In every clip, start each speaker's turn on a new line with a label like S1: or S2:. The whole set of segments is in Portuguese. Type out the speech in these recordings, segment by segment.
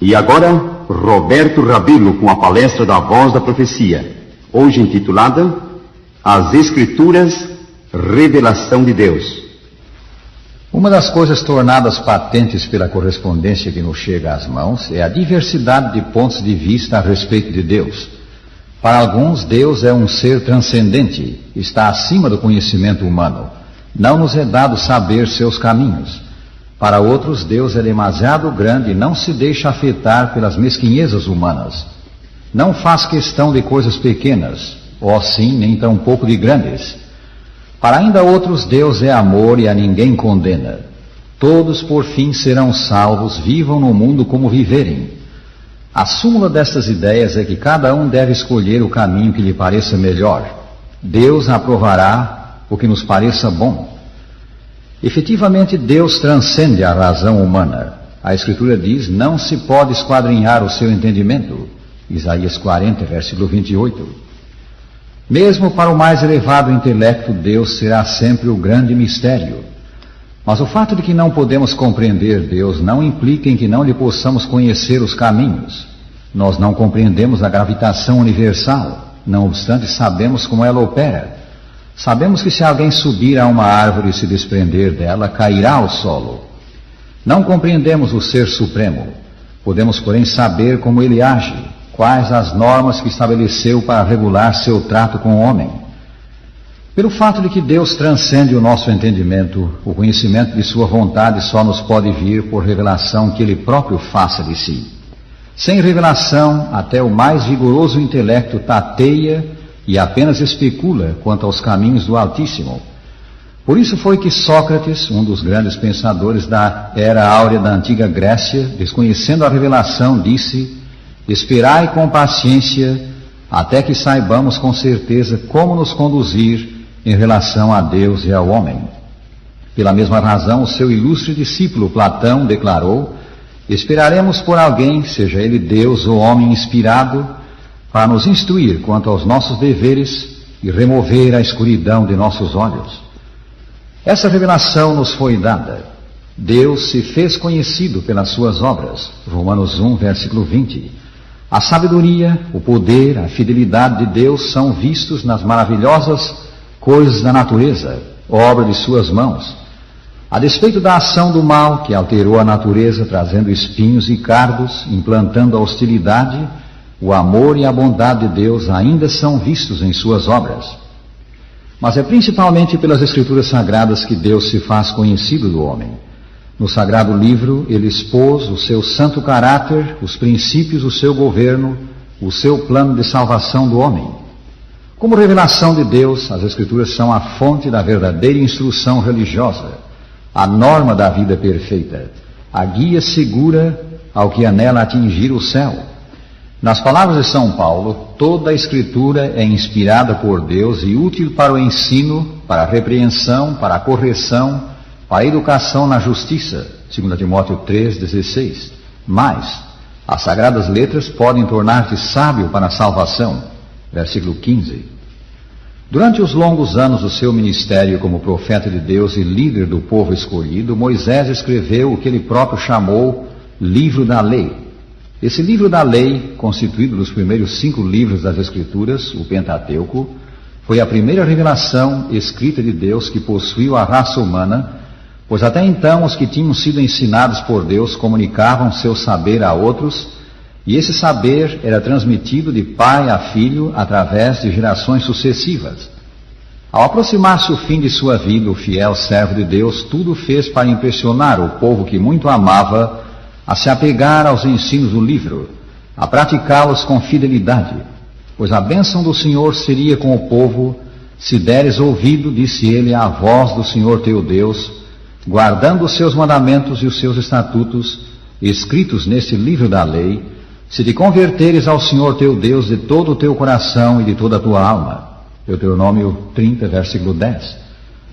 S1: E agora, Roberto Rabelo com a palestra da Voz da Profecia, hoje intitulada As Escrituras, Revelação de Deus.
S2: Uma das coisas tornadas patentes pela correspondência que nos chega às mãos é a diversidade de pontos de vista a respeito de Deus. Para alguns, Deus é um ser transcendente, está acima do conhecimento humano. Não nos é dado saber seus caminhos. Para outros, Deus é demasiado grande e não se deixa afetar pelas mesquinhezas humanas. Não faz questão de coisas pequenas, ou sim, nem tampouco de grandes. Para ainda outros, Deus é amor e a ninguém condena. Todos, por fim, serão salvos, vivam no mundo como viverem. A súmula destas ideias é que cada um deve escolher o caminho que lhe pareça melhor. Deus aprovará o que nos pareça bom. Efetivamente, Deus transcende a razão humana. A Escritura diz, não se pode esquadrinhar o seu entendimento. Isaías 40, versículo 28. Mesmo para o mais elevado intelecto, Deus será sempre o grande mistério. Mas o fato de que não podemos compreender Deus não implica em que não lhe possamos conhecer os caminhos. Nós não compreendemos a gravitação universal, não obstante sabemos como ela opera. Sabemos que se alguém subir a uma árvore e se desprender dela, cairá ao solo. Não compreendemos o Ser Supremo. Podemos, porém, saber como ele age, quais as normas que estabeleceu para regular seu trato com o homem. Pelo fato de que Deus transcende o nosso entendimento, o conhecimento de sua vontade só nos pode vir por revelação que ele próprio faça de si. Sem revelação, até o mais vigoroso intelecto tateia e apenas especula quanto aos caminhos do Altíssimo. Por isso foi que Sócrates, um dos grandes pensadores da era áurea da antiga Grécia, desconhecendo a revelação, disse: esperai com paciência até que saibamos com certeza como nos conduzir em relação a Deus e ao homem. Pela mesma razão, o seu ilustre discípulo Platão declarou: esperaremos por alguém, seja ele Deus ou homem inspirado, para nos instruir quanto aos nossos deveres e remover a escuridão de nossos olhos. Essa revelação nos foi dada. Deus se fez conhecido pelas suas obras. Romanos 1, versículo 20. A sabedoria, o poder, a fidelidade de Deus são vistos nas maravilhosas coisas da natureza, obra de suas mãos. A despeito da ação do mal que alterou a natureza, trazendo espinhos e cardos, implantando a hostilidade, o amor e a bondade de Deus ainda são vistos em suas obras. Mas é principalmente pelas Escrituras Sagradas que Deus se faz conhecido do homem. No Sagrado Livro, ele expôs o seu santo caráter, os princípios do seu governo, o seu plano de salvação do homem. Como revelação de Deus, as Escrituras são a fonte da verdadeira instrução religiosa, a norma da vida perfeita, a guia segura ao que anela atingir o céu. Nas palavras de São Paulo, toda a Escritura é inspirada por Deus e útil para o ensino, para a repreensão, para a correção, para a educação na justiça, 2 Timóteo 3,16. Mas, as Sagradas Letras podem tornar-te sábio para a salvação, versículo 15. Durante os longos anos do seu ministério como profeta de Deus e líder do povo escolhido, Moisés escreveu o que ele próprio chamou Livro da Lei. Esse livro da lei, constituído dos primeiros 5 livros das Escrituras, o Pentateuco, foi a primeira revelação escrita de Deus que possuiu a raça humana, pois até então os que tinham sido ensinados por Deus comunicavam seu saber a outros, e esse saber era transmitido de pai a filho através de gerações sucessivas. Ao aproximar-se o fim de sua vida, o fiel servo de Deus tudo fez para impressionar o povo que muito amava a se apegar aos ensinos do livro, a praticá-los com fidelidade, pois a bênção do Senhor seria com o povo, se deres ouvido, disse ele, à voz do Senhor teu Deus, guardando os seus mandamentos e os seus estatutos, escritos neste livro da lei, se te converteres ao Senhor teu Deus de todo o teu coração e de toda a tua alma. Deuteronômio 30, versículo 10.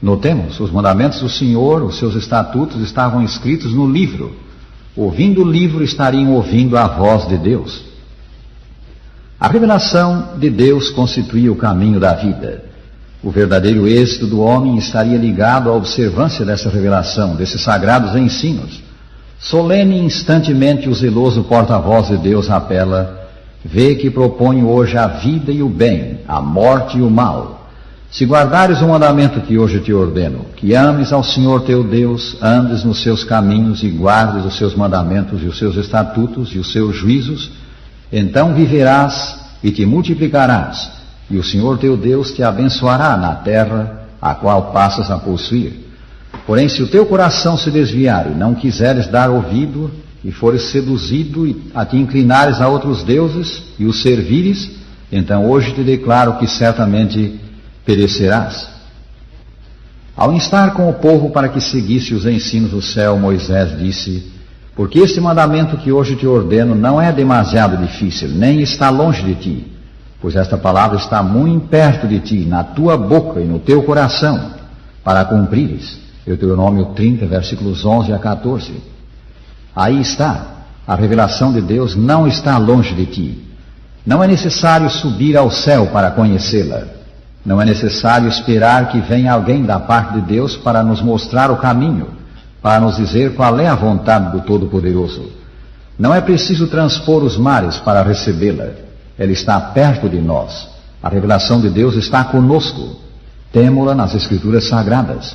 S2: Notemos, os mandamentos do Senhor, os seus estatutos estavam escritos no livro. Ouvindo o livro, estariam ouvindo a voz de Deus. A revelação de Deus constituía o caminho da vida. O verdadeiro êxito do homem estaria ligado à observância dessa revelação, desses sagrados ensinos. Solene e instantemente o zeloso porta-voz de Deus apela: vê que proponho hoje a vida e o bem, a morte e o mal. Se guardares o mandamento que hoje te ordeno, que ames ao Senhor teu Deus, andes nos seus caminhos e guardes os seus mandamentos e os seus estatutos e os seus juízos, então viverás e te multiplicarás, e o Senhor teu Deus te abençoará na terra a qual passas a possuir. Porém, se o teu coração se desviar e não quiseres dar ouvido, e fores seduzido e a te inclinares a outros deuses e os servires, então hoje te declaro que certamente perecerás. Ao instar com o povo para que seguisse os ensinos do céu, Moisés disse: porque este mandamento que hoje te ordeno não é demasiado difícil, nem está longe de ti, pois esta palavra está muito perto de ti, na tua boca e no teu coração, para cumprires. Deuteronômio 30, versículos 11 a 14. Aí está, a revelação de Deus não está longe de ti. Não é necessário subir ao céu para conhecê-la. Não é necessário esperar que venha alguém da parte de Deus para nos mostrar o caminho, para nos dizer qual é a vontade do Todo-Poderoso. Não é preciso transpor os mares para recebê-la. Ela está perto de nós. A revelação de Deus está conosco. Temo-la nas Escrituras Sagradas.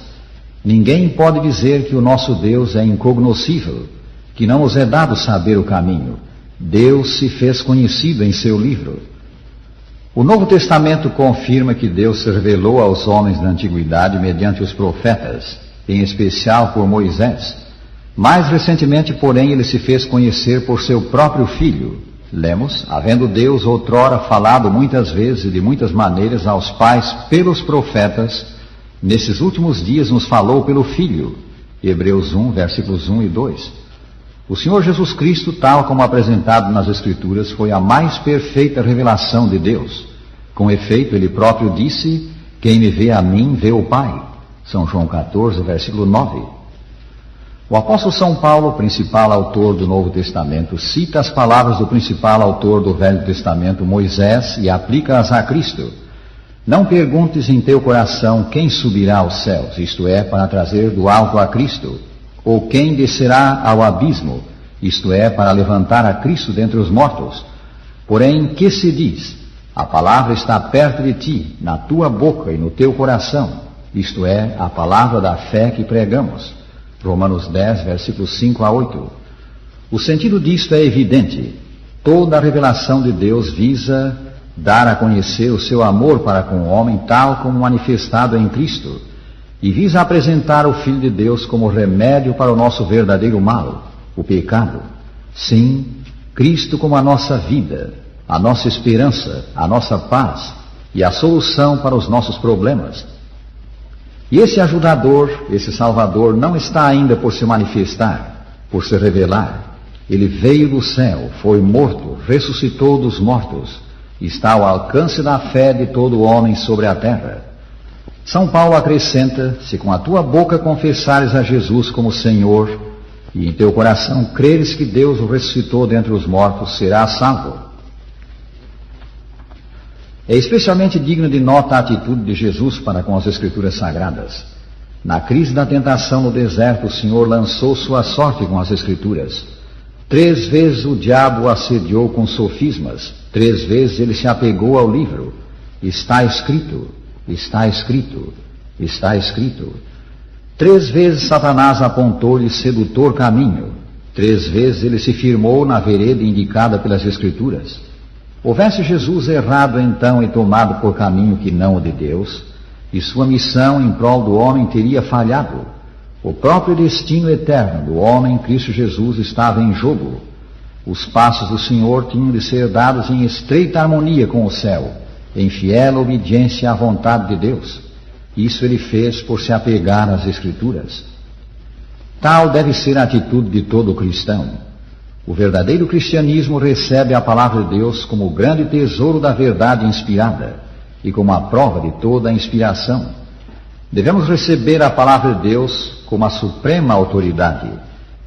S2: Ninguém pode dizer que o nosso Deus é incognoscível, que não nos é dado saber o caminho. Deus se fez conhecido em seu livro. O Novo Testamento confirma que Deus se revelou aos homens da antiguidade mediante os profetas, em especial por Moisés. Mais recentemente, porém, ele se fez conhecer por seu próprio Filho. Lemos: havendo Deus outrora falado muitas vezes e de muitas maneiras aos pais pelos profetas, nesses últimos dias nos falou pelo Filho. Hebreus 1, versículos 1 e 2. O Senhor Jesus Cristo, tal como apresentado nas Escrituras, foi a mais perfeita revelação de Deus. Com efeito, ele próprio disse: quem me vê a mim, vê o Pai. São João 14, versículo 9. O apóstolo São Paulo, principal autor do Novo Testamento, cita as palavras do principal autor do Velho Testamento, Moisés, e aplica-as a Cristo. Não perguntes em teu coração quem subirá aos céus, isto é, para trazer do alto a Cristo, ou quem descerá ao abismo, isto é, para levantar a Cristo dentre os mortos. Porém, que se diz? A palavra está perto de ti, na tua boca e no teu coração, isto é, a palavra da fé que pregamos. Romanos 10, versículos 5 a 8. O sentido disto é evidente. Toda a revelação de Deus visa dar a conhecer o seu amor para com o homem, tal como manifestado em Cristo, e visa apresentar o Filho de Deus como remédio para o nosso verdadeiro mal, o pecado. Sim, Cristo como a nossa vida, a nossa esperança, a nossa paz e a solução para os nossos problemas. E esse ajudador, esse Salvador, não está ainda por se manifestar, por se revelar. Ele veio do céu, foi morto, ressuscitou dos mortos, está ao alcance da fé de todo homem sobre a terra. São Paulo acrescenta: se com a tua boca confessares a Jesus como Senhor, e em teu coração creres que Deus o ressuscitou dentre os mortos, serás salvo. É especialmente digna de nota a atitude de Jesus para com as Escrituras Sagradas. Na crise da tentação no deserto, o Senhor lançou sua sorte com as Escrituras. 3 vezes o diabo o assediou com sofismas, 3 vezes ele se apegou ao livro. Está escrito, está escrito, está escrito. 3 vezes Satanás apontou-lhe sedutor caminho, 3 vezes ele se firmou na vereda indicada pelas Escrituras. Houvesse Jesus errado então e tomado por caminho que não o de Deus, e sua missão em prol do homem teria falhado. O próprio destino eterno do homem, Cristo Jesus, estava em jogo. Os passos do Senhor tinham de ser dados em estreita harmonia com o céu, em fiel obediência à vontade de Deus. Isso ele fez por se apegar às Escrituras. Tal deve ser a atitude de todo cristão. O verdadeiro cristianismo recebe a palavra de Deus como o grande tesouro da verdade inspirada e como a prova de toda a inspiração. Devemos receber a palavra de Deus como a suprema autoridade.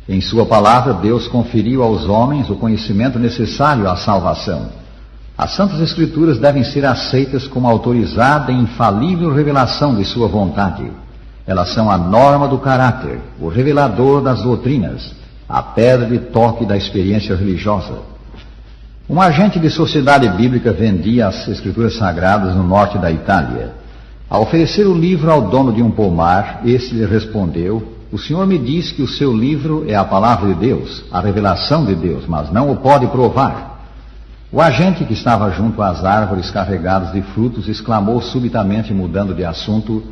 S2: Em sua palavra, Deus conferiu aos homens o conhecimento necessário à salvação. As Santas Escrituras devem ser aceitas como autorizada e infalível revelação de sua vontade. Elas são a norma do caráter, o revelador das doutrinas, a pedra de toque da experiência religiosa. Um agente de sociedade bíblica vendia as escrituras sagradas no norte da Itália. Ao oferecer o livro ao dono de um pomar, este lhe respondeu: "O senhor me diz que o seu livro é a palavra de Deus, a revelação de Deus, mas não o pode provar." O agente, que estava junto às árvores carregadas de frutos, exclamou subitamente, mudando de assunto: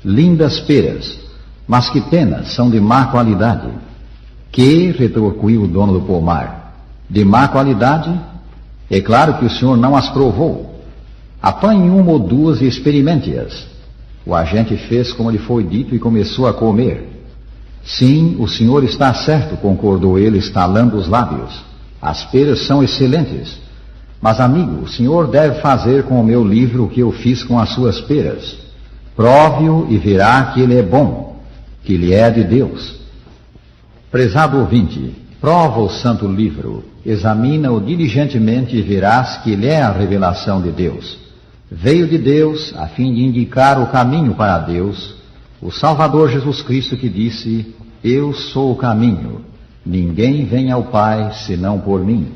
S2: "Lindas peras, mas que penas, são de má qualidade." "Que?" retorquiu o dono do pomar. "De má qualidade? É claro que o senhor não as provou. Apanhe uma ou duas e experimente-as." O agente fez como lhe foi dito e começou a comer. "Sim, o senhor está certo", concordou ele, estalando os lábios. "As peras são excelentes. Mas, amigo, o senhor deve fazer com o meu livro o que eu fiz com as suas peras. Prove-o e verá que ele é bom, que ele é de Deus." Prezado ouvinte, prova o santo livro, examina-o diligentemente e verás que ele é a revelação de Deus. Veio de Deus a fim de indicar o caminho para Deus, o Salvador Jesus Cristo, que disse: "Eu sou o caminho, ninguém vem ao Pai senão por mim."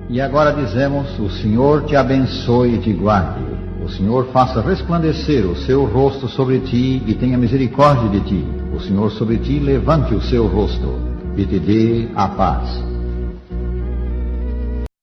S2: E agora dizemos: o Senhor te abençoe e te guarde. O Senhor faça resplandecer o seu rosto sobre ti e tenha misericórdia de ti. O Senhor sobre ti levante o seu rosto e te dê a paz.